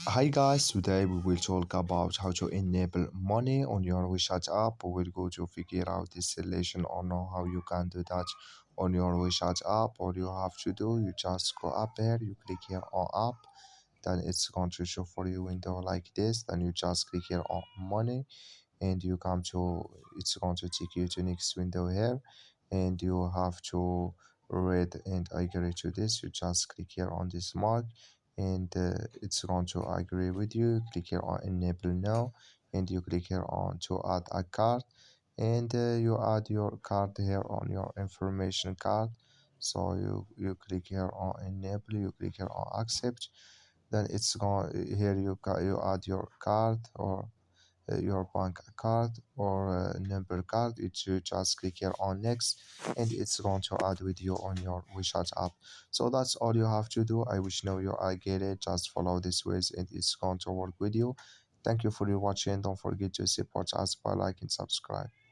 Hi guys, today we will talk about how to enable money on your WeChat app. We will go to figure out this solution or know how you can do that on your WeChat app. All you have to do, you just go up here, you click here on app, then it's going to show for you window like this. Then you just click here on money and you come to, it's going to take you to next window here, and you have to read and agree to this. You just click here on this mark, and it's going to agree with you. Click here on enable now, and you click here on to add a card, and you add your card here on your information card. So you click here on enable, you click here on accept, then it's going here, you add your card or your bank card or number card. You just click here on next, and it's going to add with you on your WeChat app. So that's all you have to do. I wish now you I get it. Just follow this ways and it's going to work with you. Thank you for your watching. Don't forget to support us by like and subscribe.